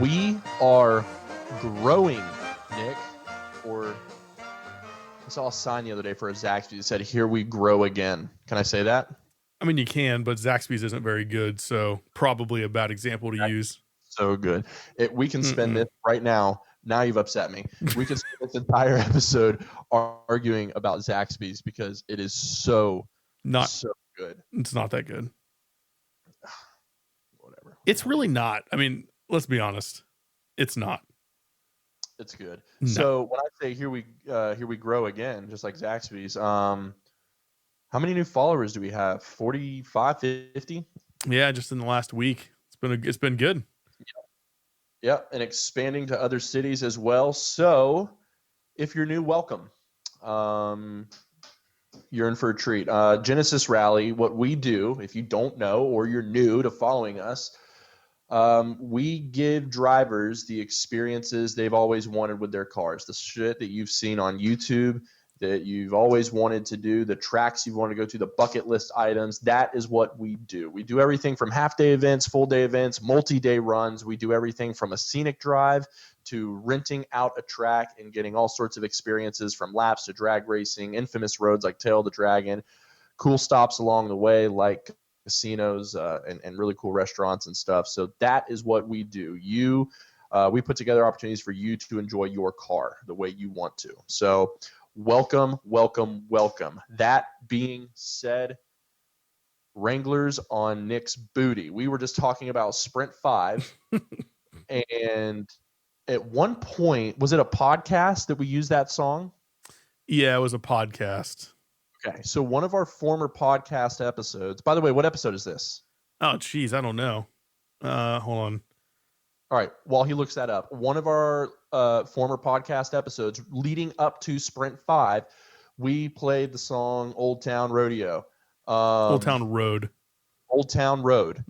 We are growing, Nick. Or I saw a sign the other day for a Zaxby's that said, "Here we grow again." Can I say that? I mean, you can, but Zaxby's isn't very good, so probably a bad example to use. So good. We can spend this right now. Now you've upset me. We can spend this entire episode arguing about Zaxby's because it is so good. It's not that good. Whatever. It's really not. I mean, let's be honest. It's not. It's good. No. So when I say here we grow again, just like Zaxby's, how many new followers do we have? 45, 50? Yeah, just in the last week. It's been good. Yeah, and expanding to other cities as well. So if you're new, welcome. You're in for a treat. Genesis Rally, what we do, if you don't know or you're new to following us, we give drivers the experiences they've always wanted with their cars, the shit that you've seen on YouTube, that you've always wanted to do, the tracks you've wanted to go to, the bucket list items. That is what we do. We do everything from half-day events, full-day events, multi-day runs. We do everything from a scenic drive to renting out a track and getting all sorts of experiences from laps to drag racing, infamous roads like Tail of the Dragon, cool stops along the way like casinos and really cool restaurants and stuff. So that is what we do. We put together opportunities for you to enjoy your car the way you want to. So welcome, welcome, welcome. That being said, Wranglers on Nick's booty. We were just talking about Sprint 5. And at one point, was it a podcast that we used that song? Yeah, it was a podcast. Okay, so one of our former podcast episodes. By the way, what episode is this? Oh, geez, I don't know. Hold on. All right, while he looks that up, one of our former podcast episodes leading up to Sprint 5, we played the song Old Town Rodeo. Old Town Road. Old Town Road.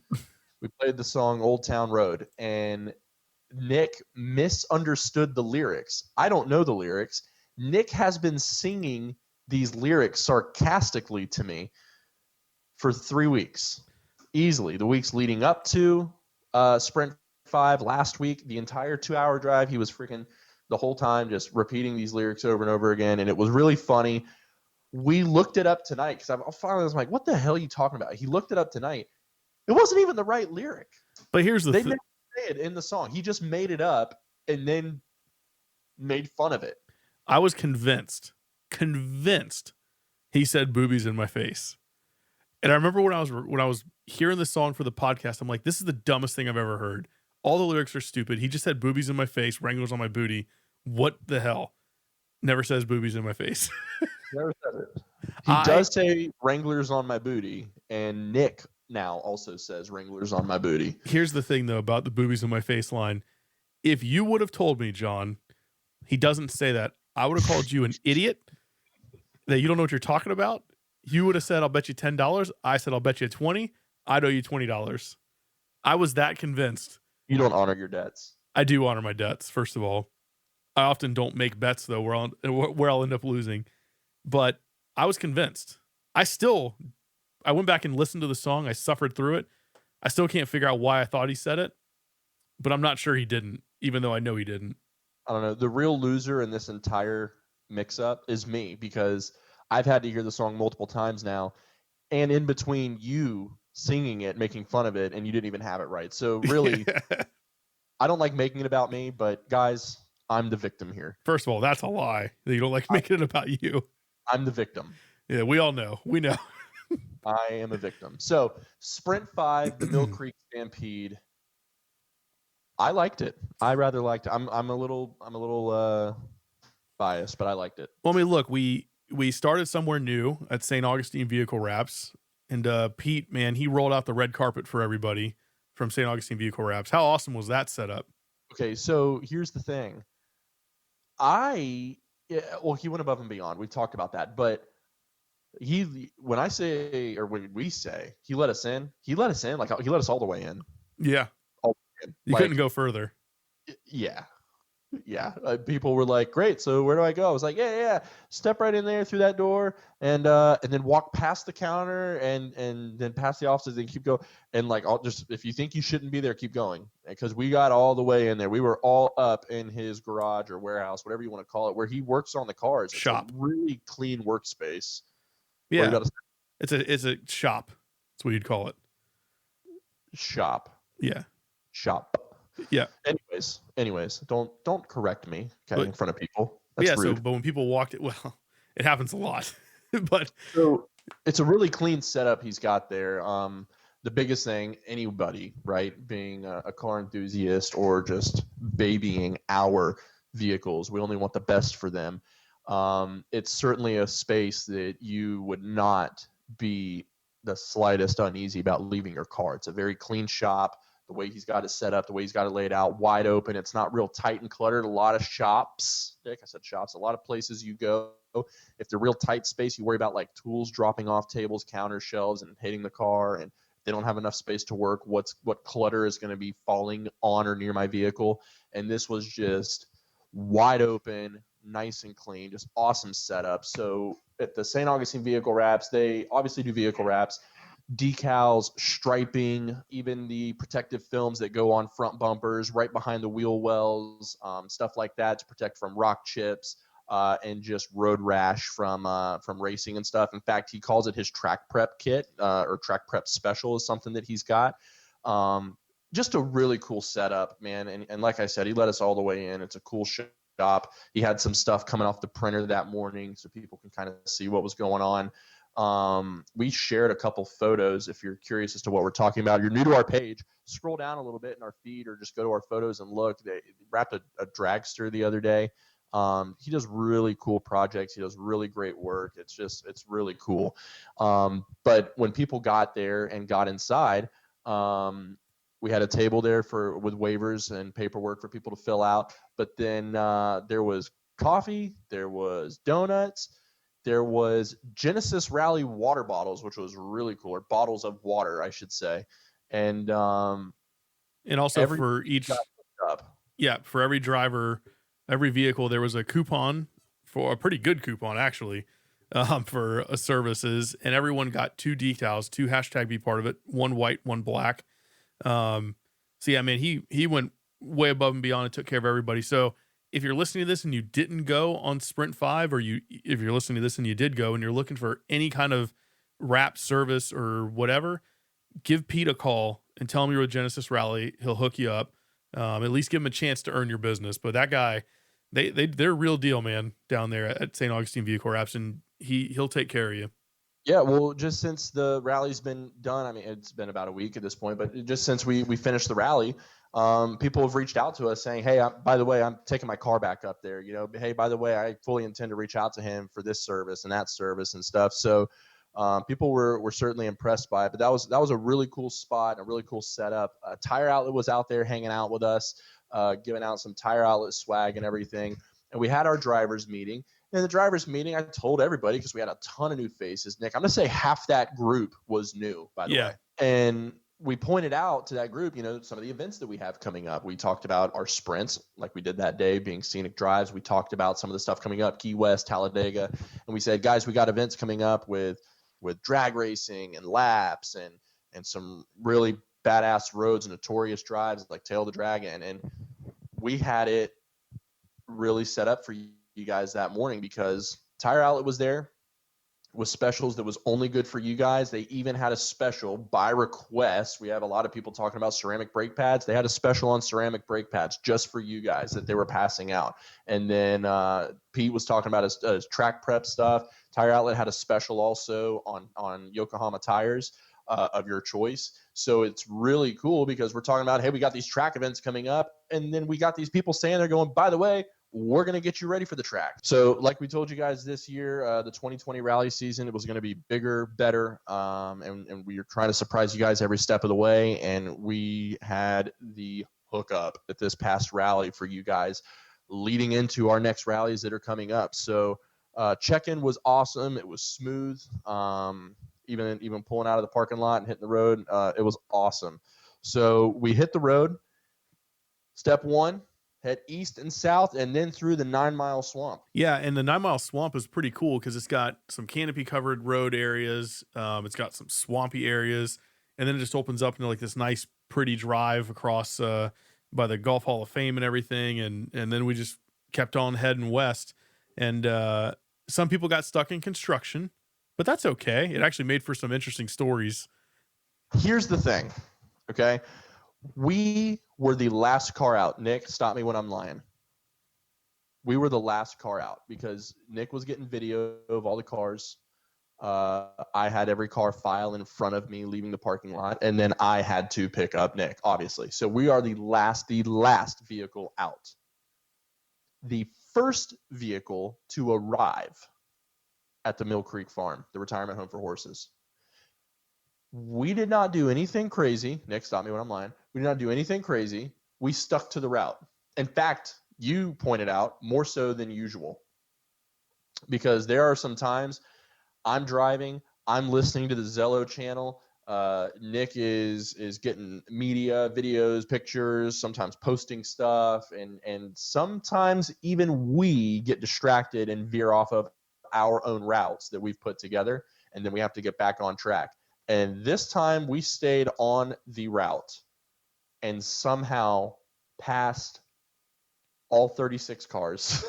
We played the song Old Town Road, and Nick misunderstood the lyrics. I don't know the lyrics. Nick has been singing these lyrics sarcastically to me for 3 weeks. Easily. The weeks leading up to Sprint 5 last week, the entire 2-hour drive, he was freaking the whole time just repeating these lyrics over and over again, and it was really funny. We looked it up tonight because I was like, what the hell are you talking about? He looked it up tonight. It wasn't even the right lyric. But here's the thing. They didn't say it in the song. He just made it up and then made fun of it. I was convinced he said boobies in my face. And I remember when I was hearing the song for the podcast, I'm like, this is the dumbest thing I've ever heard. All the lyrics are stupid. He just said boobies in my face, Wranglers on my booty. What the hell? Never says boobies in my face. Never says it. He does say Wranglers on my booty, and Nick now also says Wranglers on my booty. Here's the thing, though, about the boobies in my face line. If you would have told me, John, he doesn't say that, I would have called you an idiot, that you don't know what you're talking about. You would have said, I'll bet you $10. I said, I'll bet you $20. I'd owe you $20. I was that convinced. You don't honor your debts. I do honor my debts, first of all. I often don't make bets, though, where I'll end up losing. But I was convinced. I went back and listened to the song. I suffered through it. I still can't figure out why I thought he said it. But I'm not sure he didn't, even though I know he didn't. I don't know. The real loser in this entire mix-up is me, because I've had to hear the song multiple times now. And in between you singing it, making fun of it, and you didn't even have it right. So really, I don't like making it about me, but guys, I'm the victim here. First of all, that's a lie. You don't like making it about you. I'm the victim. Yeah, we all know. We know. I am a victim. So Sprint 5, the Mill Creek Stampede. I liked it. I rather liked it. I'm a little biased, but I liked it. Well, I mean, look, we started somewhere new at St. Augustine Vehicle Wraps, and Pete, man, he rolled out the red carpet for everybody from St. Augustine Vehicle Wraps. How awesome was that setup? Okay, so here's the thing. He went above and beyond. We've talked about that, but when we say he let us in, like he let us all the way in. Yeah. All the way in. You couldn't go further. Yeah. Yeah, people were like, "Great, so where do I go?" I was like, "Yeah, step right in there through that door, and then walk past the counter, and then past the offices, and keep going. And like, I'll just if you think you shouldn't be there, keep going, because we got all the way in there. We were all up in his garage or warehouse, whatever you want to call it, where he works on the cars. It's a Shop. really clean workspace. What are you Yeah. about to It's a shop. That's what you'd call it. say? Shop, Yeah. shop. Yeah. Anyways, don't correct me, okay, But in front of people. But That's yeah, rude. but when people walked it, well, it happens a lot. But So it's a really clean setup he's got there. The biggest thing, anybody, right, being a car enthusiast or just babying our vehicles, we only want the best for them. It's certainly a space that you would not be the slightest uneasy about leaving your car. It's a very clean shop. The way he's got it set up, the way he's got it laid out, wide open. It's not real tight and cluttered. A lot of shops, Dick, I said shops, a lot of places you go, if they're real tight space, you worry about like tools dropping off tables, counter shelves, and hitting the car. And they don't have enough space to work, what clutter is going to be falling on or near my vehicle. And this was just wide open, nice and clean, just awesome setup. So at the St. Augustine Vehicle Wraps, they obviously do vehicle wraps, decals, striping, even the protective films that go on front bumpers, right behind the wheel wells, stuff like that to protect from rock chips, and just road rash from racing and stuff. In fact, he calls it his track prep kit, or track prep special is something that he's got. Just a really cool setup, man. And like I said, he let us all the way in. It's a cool shop. He had some stuff coming off the printer that morning so people can kind of see what was going on. We shared a couple photos. If you're curious as to what we're talking about, you're new to our page, scroll down a little bit in our feed or just go to our photos and look. They wrapped a dragster the other day. He does really cool projects. He does really great work. It's really cool. But when people got there and got inside, we had a table there with waivers and paperwork for people to fill out. But then there was coffee, there was donuts, there was Genesis Rally water bottles, which was really cool, or bottles of water, I should say. And also every for each, got hooked up. yeah, for every driver, every vehicle, there was a coupon, for a pretty good coupon actually, for services, and everyone got 2 decals, 2 hashtag be part of it, one white, one black. So yeah, man, he went way above and beyond and took care of everybody. So if you're listening to this and you didn't go on Sprint 5, or if you're listening to this and you did go and you're looking for any kind of wrap service or whatever, give Pete a call and tell him you're with Genesis Rally. He'll hook you up. At least give him a chance to earn your business. But that guy, they're real deal, man, down there at St. Augustine Vehicle Wraps, and he'll take care of you. Yeah, well, just since the rally's been done, I mean, it's been about a week at this point, but just since we finished the rally, people have reached out to us saying, "Hey, by the way, I'm taking my car back up there. You know, hey, by the way, I fully intend to reach out to him for this service and that service and stuff." So people were certainly impressed by it. But that was a really cool spot and a really cool setup. Tire Outlet was out there hanging out with us, giving out some Tire Outlet swag and everything. And we had our drivers meeting. In the drivers meeting, I told everybody, because we had a ton of new faces, Nick, I'm going to say half that group was new, by the way. And we pointed out to that group, you know, some of the events that we have coming up. We talked about our sprints, like we did that day, being scenic drives. We talked about some of the stuff coming up, Key West, Talladega. And we said, guys, we got events coming up with drag racing and laps and some really badass roads and notorious drives like Tail of the Dragon. And we had it really set up for you guys that morning, because Tire Outlet was there with specials that was only good for you guys. They even had a special by request. We have a lot of people talking about ceramic brake pads. They had a special on ceramic brake pads just for you guys that they were passing out. And then Pete was talking about his track prep stuff. Tire Outlet had a special also on Yokohama tires of your choice. So it's really cool, because we're talking about, hey, we got these track events coming up, and then we got these people saying, they're going, by the way, we're going to get you ready for the track. So like we told you guys this year, the 2020 rally season, it was going to be bigger, better. And we are trying to surprise you guys every step of the way. And we had the hookup at this past rally for you guys leading into our next rallies that are coming up. So check-in was awesome. It was smooth. Even pulling out of the parking lot and hitting the road, it was awesome. So we hit the road. Step one, head east and south, and then through the 9 Mile Swamp. Yeah, and the 9 Mile Swamp is pretty cool because it's got some canopy covered road areas. It's got some swampy areas, and then it just opens up into like this nice, pretty drive across by the Golf Hall of Fame and everything. And then we just kept on heading west. And some people got stuck in construction, but that's okay. It actually made for some interesting stories. Here's the thing, okay? We were the last car out. Nick, stop me when I'm lying. We were the last car out because Nick was getting video of all the cars. I had every car file in front of me leaving the parking lot, and then I had to pick up Nick, obviously. So we are the last vehicle out. The first vehicle to arrive at the Mill Creek Farm, the retirement home for horses. We did not do anything crazy. Nick, stop me when I'm lying. We did not do anything crazy. We stuck to the route. In fact, you pointed out more so than usual, because there are some times I'm driving, I'm listening to the Zello channel. Nick is getting media, videos, pictures, sometimes posting stuff, and sometimes even we get distracted and veer off of our own routes that we've put together, and then we have to get back on track. And this time we stayed on the route and somehow passed all 36 cars.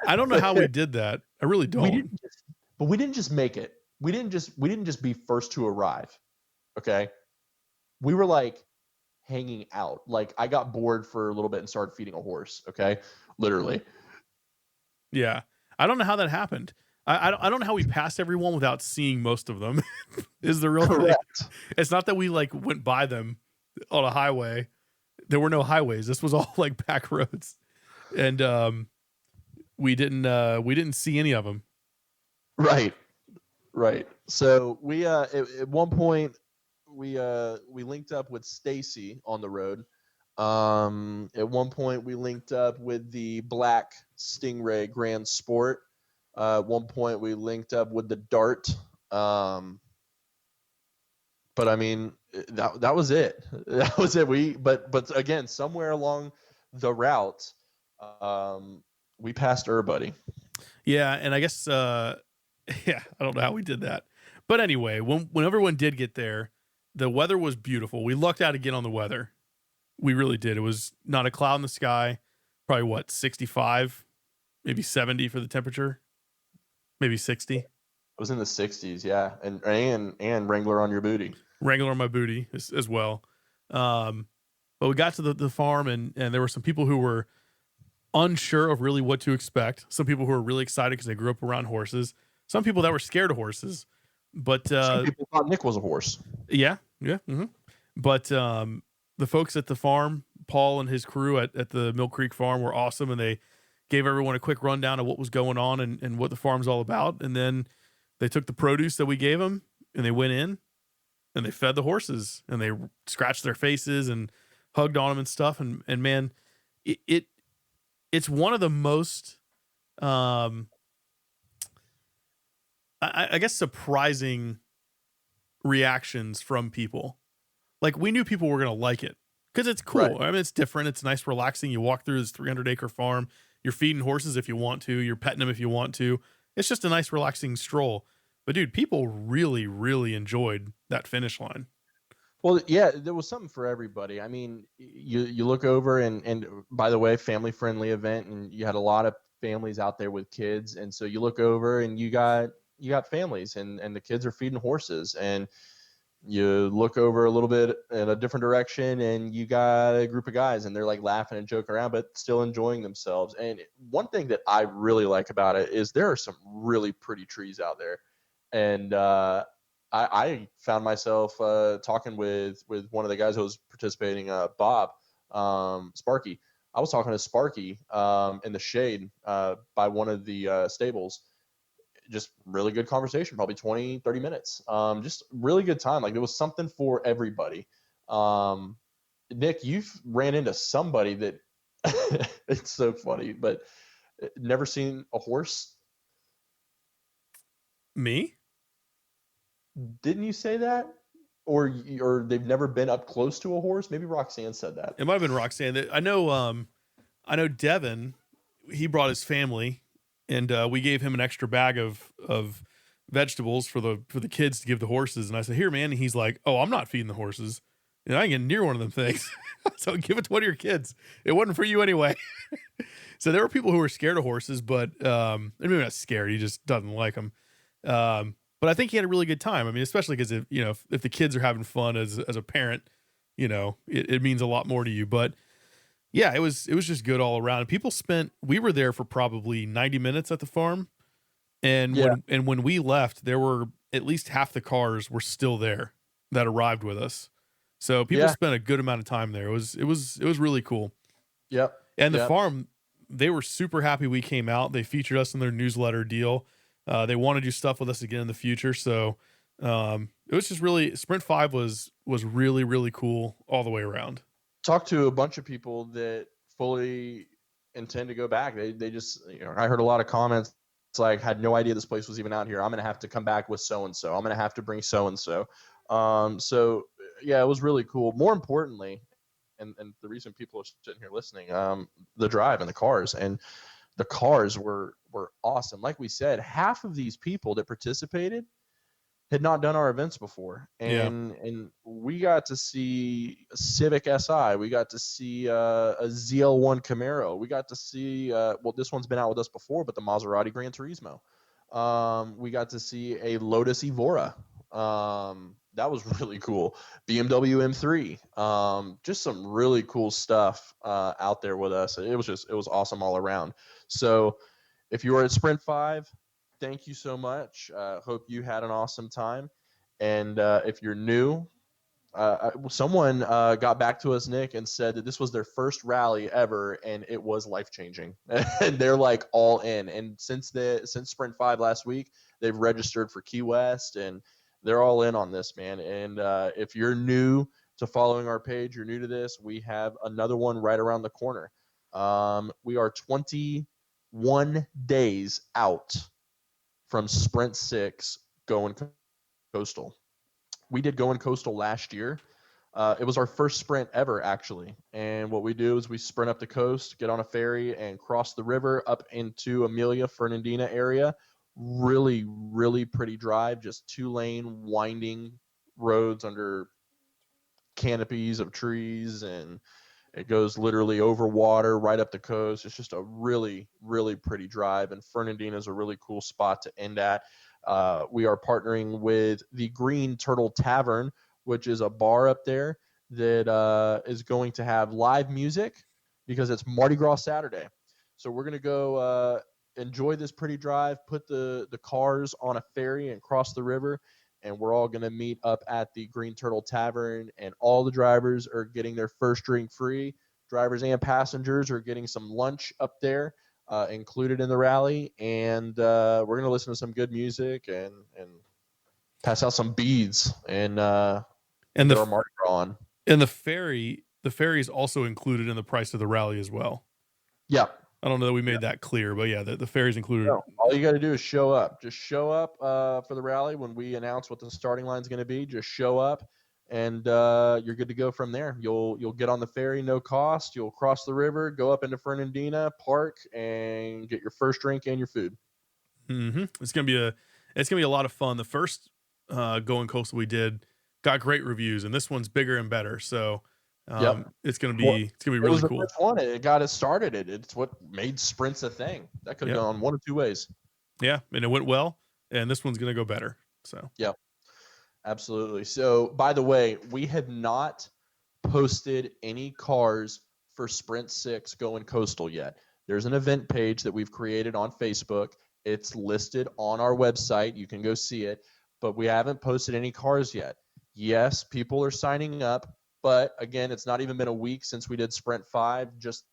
I don't know how we did that. I really don't. But we didn't just make it. We didn't just be first to arrive. Okay? We were like hanging out. Like I got bored for a little bit and started feeding a horse, okay? Literally. Yeah. I don't know how that happened. I don't know how we passed everyone without seeing most of them. Is the real thing. It's not that we like went by them on a highway. There were no highways. This was all like back roads, and we didn't see any of them. Right. So we at one point we linked up with Stacy on the road. At one point we linked up with the Black Stingray Grand Sport. At one point we linked up with the Dart. But I mean that was it. That was it. But again, somewhere along the route, we passed everybody. Yeah, and I guess yeah, I don't know how we did that. But anyway, when everyone did get there, the weather was beautiful. We lucked out again on the weather. We really did. It was not a cloud in the sky. Probably 65, maybe 70 for the temperature. Maybe 60. It was in the 60s, yeah. And Wrangler on your booty. Wrangler on my booty as well. But we got to the farm and there were some people who were unsure of really what to expect. Some people who were really excited because they grew up around horses. Some people that were scared of horses. But some people thought Nick was a horse. Yeah. Mm-hmm. But the folks at the farm, Paul and his crew at the Mill Creek Farm, were awesome, and they gave everyone a quick rundown of what was going on and what the farm's all about. And then they took the produce that we gave them and they went in and they fed the horses and they scratched their faces and hugged on them and stuff. And man, it's one of the most, I guess, surprising reactions from people. Like, we knew people were going to like it because it's cool. Right. I mean, it's different. It's nice, relaxing. You walk through this 300-acre farm. You're feeding horses if you want to. You're petting them if you want to. It's just a nice, relaxing stroll. But, dude, people really, really enjoyed that finish line. Well, yeah, there was something for everybody. I mean, you look over and by the way, family-friendly event, and you had a lot of families out there with kids. And so you look over and you got families and the kids are feeding horses. And you look over a little bit in a different direction and you got a group of guys and they're like laughing and joking around, but still enjoying themselves. And one thing that I really like about it is there are some really pretty trees out there. And I found myself talking with one of the guys who was participating, Bob, Sparky. I was talking to Sparky in the shade by one of the stables. Just really good conversation, probably 20, 30 minutes. Just really good time. Like, there was something for everybody. Nick, you've ran into somebody that it's so funny, but never seen a horse. Me? Didn't you say that? or they've never been up close to a horse. Maybe Roxanne said that. It might have been Roxanne. I know Devin, he brought his family, and we gave him an extra bag of vegetables for the kids to give the horses. And I said, "Here, man." And he's like, "Oh, I'm not feeding the horses. And I ain't getting near one of them things. So give it to one of your kids. It wasn't for you anyway." So there were people who were scared of horses, but maybe not scared. He just doesn't like them. But I think he had a really good time. I mean, especially because if the kids are having fun as a parent, it means a lot more to you. But yeah, it was just good all around. And we were there for probably 90 minutes at the farm. And Yeah. when we left, there were at least half the cars were still there that arrived with us. So people spent a good amount of time there. It was really cool. Yep. And the Yep. farm, they were super happy we came out. They featured us in their newsletter deal. They want to do stuff with us again in the future. So it was just really, Sprint 5 was really, really cool all the way around. Talked to a bunch of people that fully intend to go back. They just, I heard a lot of comments. It's like, had no idea this place was even out here. I'm going to have to come back with so-and-so. I'm going to have to bring so-and-so. So yeah, it was really cool. More importantly, and the reason people are sitting here listening, the drive and the cars, and the cars were awesome. Like we said, half of these people that participated had not done our events before, and we got to see a Civic Si, we got to see a ZL1 Camaro, we got to see this one's been out with us before, but the Maserati Gran Turismo. We got to see a Lotus Evora. That was really cool. BMW M3. Just some really cool stuff out there with us. It was awesome all around. So if you were at Sprint 5, thank you so much. Hope you had an awesome time. And if you're new, someone got back to us, Nick, and said that this was their first rally ever, and it was life-changing. And they're like all in. And since Sprint 5 last week, they've registered for Key West, and they're all in on this, man. And if you're new to following our page, you're new to this, we have another one right around the corner. We are 21 days out from Sprint 6 going coastal. We did going coastal last year. It was our first sprint ever, actually. And what we do is we sprint up the coast, get on a ferry, and cross the river up into Amelia, Fernandina area. Really, really pretty drive. Just 2-lane winding roads under canopies of trees, and it goes literally over water right up the coast. It's just a really, really pretty drive, and Fernandina is a really cool spot to end at. We are partnering with the Green Turtle Tavern, which is a bar up there that is going to have live music because it's Mardi Gras Saturday. So we're going to go enjoy this pretty drive, put the cars on a ferry and cross the river, and we're all going to meet up at the Green Turtle Tavern, and all the drivers are getting their first drink free. Drivers and passengers are getting some lunch up there included in the rally, and we're going to listen to some good music and pass out some beads and get our Mardi Gras on. And the ferry is also included in the price of the rally as well. Yeah. I don't know that we made that clear, but yeah, the ferry's included. No, all you got to do is show up. Just show up for the rally when we announce what the starting line is going to be. Just show up, and you're good to go from there. You'll get on the ferry, no cost. You'll cross the river, go up into Fernandina, park, and get your first drink and your food. Mm-hmm. It's gonna be a lot of fun. The first going coastal we did got great reviews, and this one's bigger and better. So it's gonna be really it was cool. The first one. It got us started. It's what made sprints a thing. That could have gone one of two ways. Yeah, and it went well, and this one's gonna go better. So yeah, absolutely. So by the way, we have not posted any cars for Sprint 6 going coastal yet. There's an event page that we've created on Facebook. It's listed on our website. You can go see it, but we haven't posted any cars yet. Yes, people are signing up. But again, it's not even been a week since we did Sprint 5. Just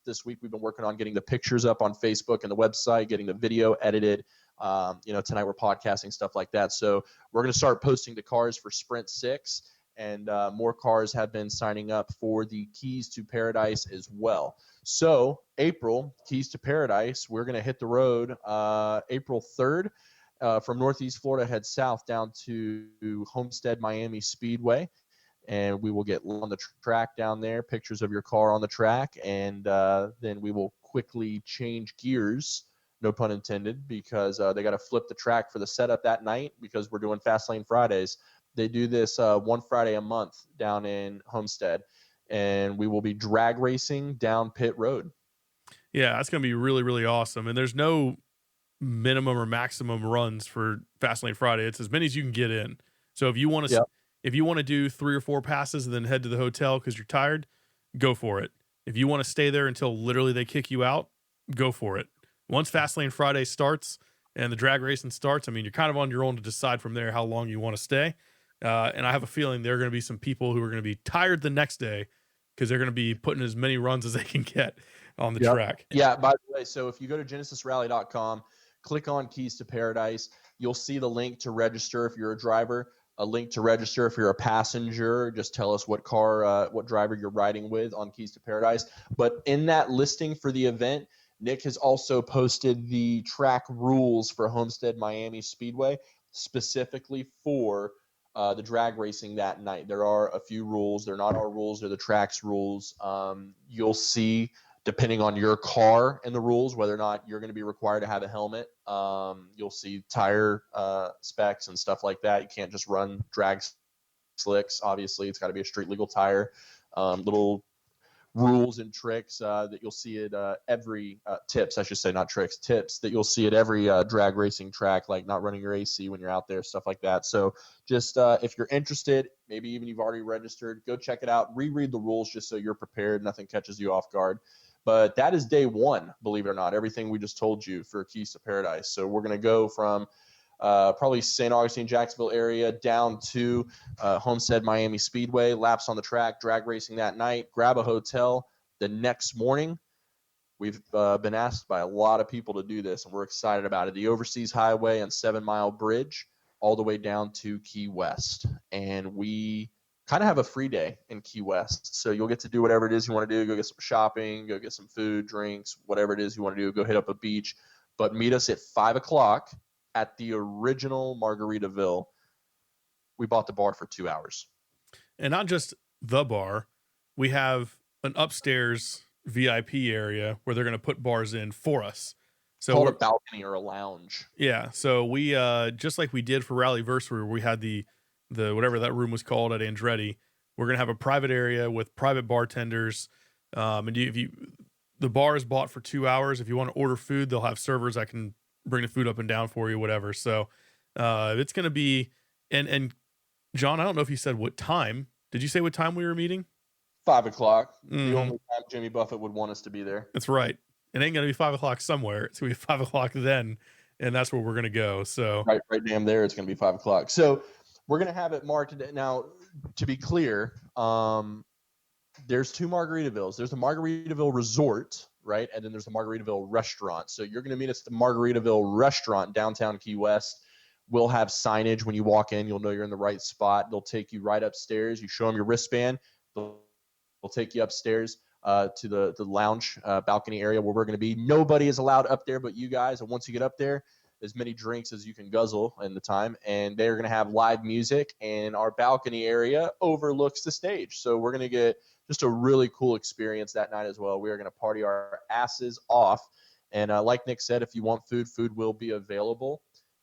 this week, we've been working on getting the pictures up on Facebook and the website, getting the video edited. Tonight we're podcasting, stuff like that. So we're going to start posting the cars for Sprint 6, and more cars have been signing up for the Keys to Paradise as well. So April, Keys to Paradise, we're going to hit the road April 3rd. From Northeast Florida, head south down to Homestead Miami Speedway, and we will get on the track down there, pictures of your car on the track, and then we will quickly change gears, no pun intended, because they got to flip the track for the setup that night because we're doing Fast Lane Fridays. They do this one Friday a month down in Homestead, and we will be drag racing down pit road. Yeah, that's going to be really, really awesome. And there's no minimum or maximum runs for Fastlane Friday. It's as many as you can get in. So if you want to, Yep. if you want to do 3 or 4 passes and then head to the hotel because you're tired, go for it. If you want to stay there until literally they kick you out, go for it. Once Fastlane Friday starts and the drag racing starts, I mean, you're kind of on your own to decide from there how long you want to stay. And I have a feeling there are going to be some people who are going to be tired the next day because they're going to be putting as many runs as they can get on the track. Yeah, by the way, so if you go to genesisrally.com, click on Keys to Paradise, you'll see the link to register if you're a driver, a link to register if you're a passenger. Just tell us what car, what driver you're riding with on Keys to Paradise. But in that listing for the event, Nick has also posted the track rules for Homestead Miami Speedway, specifically for the drag racing that night. There are a few rules. They're not our rules. They're the track's rules. You'll see, depending on your car and the rules, whether or not you're going to be required to have a helmet. You'll see tire specs and stuff like that. You can't just run drag slicks. Obviously, it's got to be a street legal tire. Little rules and tricks that you'll see at every tips, I should say, not tricks, tips that you'll see at every drag racing track, like not running your AC when you're out there, stuff like that. So just if you're interested, maybe even you've already registered, go check it out, reread the rules just so you're prepared, nothing catches you off guard. But that is day one, believe it or not, everything we just told you for Keys to Paradise. So we're going to go from probably St. Augustine, Jacksonville area down to Homestead Miami Speedway, laps on the track, drag racing that night, grab a hotel the next morning. We've been asked by a lot of people to do this, and we're excited about it. The Overseas Highway and 7 Mile Bridge all the way down to Key West. And we kind of have a free day in Key West. So you'll get to do whatever it is you want to do. Go get some shopping, go get some food, drinks, whatever it is you want to do. Go hit up a beach. But meet us at 5 o'clock at the original Margaritaville. We bought the bar for 2 hours. And not just the bar, we have an upstairs VIP area where they're going to put bars in for us. So called a balcony or a lounge. Yeah. So we just like we did for Rallyversary, where we had the whatever that room was called at Andretti, we're gonna have a private area with private bartenders. And the bar is bought for 2 hours. If you want to order food, they'll have servers that can bring the food up and down for you, whatever. So it's gonna be and John, I don't know if you said what time. Did you say what time we were meeting? 5 o'clock. Mm-hmm. The only time Jimmy Buffett would want us to be there. That's right. It ain't gonna be 5 o'clock somewhere. It's gonna be 5 o'clock then, and that's where we're gonna go. So right damn there, it's gonna be 5 o'clock. So we're gonna have it marked now. To be clear, there's 2 Margaritavilles. There's the Margaritaville Resort, right, and then there's the Margaritaville Restaurant. So you're gonna meet us at the Margaritaville Restaurant downtown Key West. We'll have signage when you walk in. You'll know you're in the right spot. They'll take you right upstairs. You show them your wristband. They'll take you upstairs to the lounge balcony area where we're going to be. Nobody is allowed up there but you guys. And once you get up there, as many drinks as you can guzzle in the time. And they're going to have live music. And our balcony area overlooks the stage. So we're going to get just a really cool experience that night as well. We are going to party our asses off. And like Nick said, if you want food, food will be available.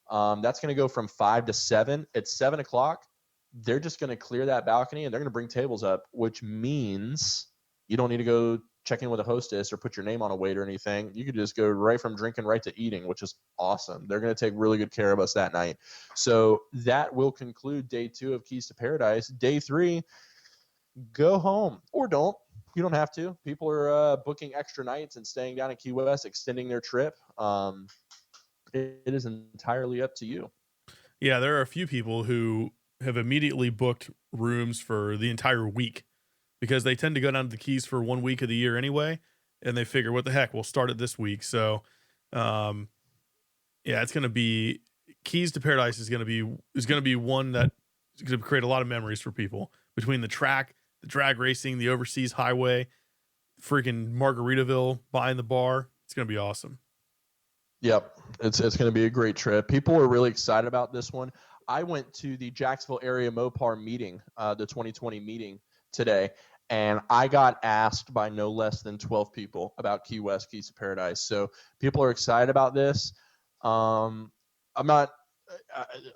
That's going to go from 5 to 7. At 7 o'clock, they're just going to clear that balcony and they're going to bring tables up, which means you don't need to go check in with a hostess or put your name on a wait or anything. You could just go right from drinking right to eating, which is awesome. They're going to take really good care of us that night. So that will conclude day 2 of Keys to Paradise. Day 3, go home or don't. You don't have to. People are booking extra nights and staying down in Key West, extending their trip. It is entirely up to you. Yeah, there are a few people who have immediately booked rooms for the entire week because they tend to go down to the Keys for 1 week of the year anyway, and they figure, what the heck, we'll start it this week. So, yeah, it's going to be Keys to Paradise is going to be one that is going to create a lot of memories for people between the track, the drag racing, the Overseas Highway, freaking Margaritaville, buying the bar. It's going to be awesome. Yep, it's going to be a great trip. People are really excited about this one. I went to the Jacksonville area Mopar meeting, the 2020 meeting today, and I got asked by no less than 12 people about Key West, Keys to Paradise. So people are excited about this. I'm not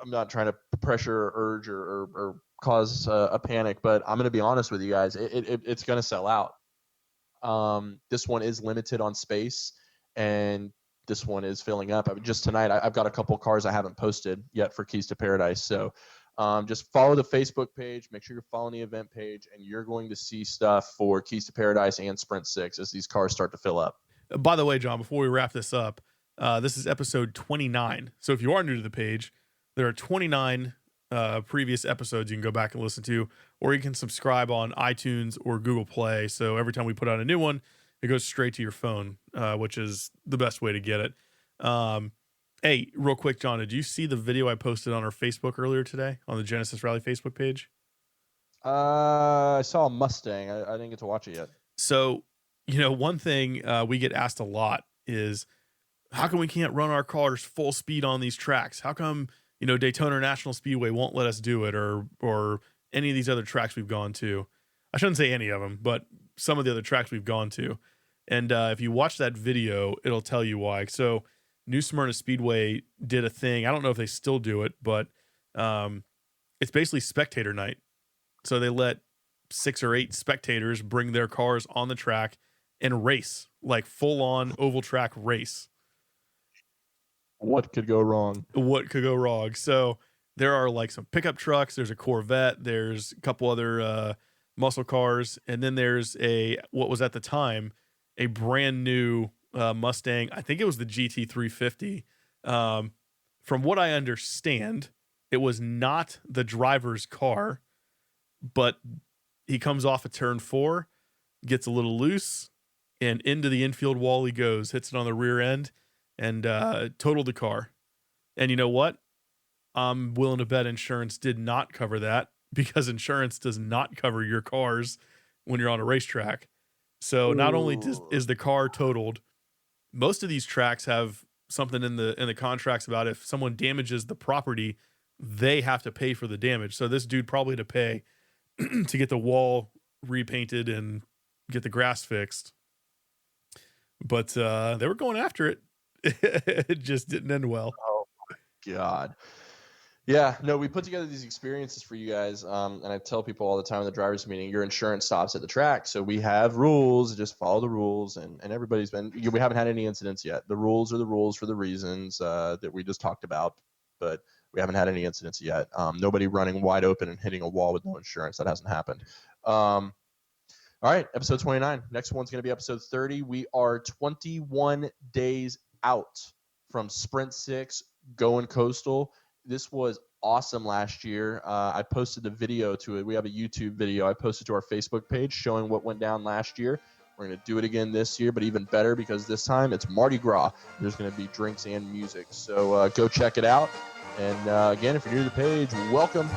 I'm not trying to pressure or urge or cause a panic, but I'm going to be honest with you guys. It's going to sell out. This one is limited on space, and this one is filling up. Just tonight, I've got a couple cars I haven't posted yet for Keys to Paradise. So just follow the Facebook page. Make sure you're following the event page, and you're going to see stuff for Keys to Paradise and Sprint 6 as these cars start to fill up. By the way, John, before we wrap this up, this is episode 29. So if you are new to the page, there are 29 previous episodes you can go back and listen to, or you can subscribe on iTunes or Google Play. So every time we put out a new one, it goes straight to your phone, which is the best way to get it. Hey, real quick, John, did you see the video I posted on our Facebook earlier today on the Genesis Rally Facebook page? I saw a Mustang. I didn't get to watch it yet. So, one thing we get asked a lot is, how come we can't run our cars full speed on these tracks? How come, Daytona National Speedway won't let us do it, or any of these other tracks we've gone to? I shouldn't say any of them, but some of the other tracks we've gone to. And if you watch that video, it'll tell you why. So New Smyrna Speedway did a thing. I don't know if they still do it, but it's basically spectator night. So they let 6 or 8 spectators bring their cars on the track and race, like full on oval track race. What could go wrong? What could go wrong? So there are like some pickup trucks. There's a Corvette. There's a couple other muscle cars. And then there's what was at the time, a brand new Mustang. I think it was the GT350. From what I understand, it was not the driver's car, but he comes off of turn 4, gets a little loose, and into the infield wall he goes, hits it on the rear end, and totaled the car. And you know what? I'm willing to bet insurance did not cover that, because insurance does not cover your cars when you're on a racetrack. So not only is the car totaled, most of these tracks have something in the contracts about if someone damages the property, they have to pay for the damage. So this dude probably had to pay to get the wall repainted and get the grass fixed. But they were going after it. It just didn't end well. Oh my God. Yeah, no, we put together these experiences for you guys, and I tell people all the time in the driver's meeting, your insurance stops at the track. So we have rules, just follow the rules, and everybody's we haven't had any incidents yet. The rules are the rules for the reasons that we just talked about, but we haven't had any incidents yet. Nobody running wide open and hitting a wall with no insurance. That hasn't happened. All right, episode 29. Next one's going to be episode 30. We are 21 days out from Sprint 6 going coastal. This was awesome last year. I posted the video to it. We have a YouTube video I posted to our Facebook page showing what went down last year. We're going to do it again this year, but even better because this time it's Mardi Gras. There's going to be drinks and music. So go check it out. And again, if you're new to the page, welcome.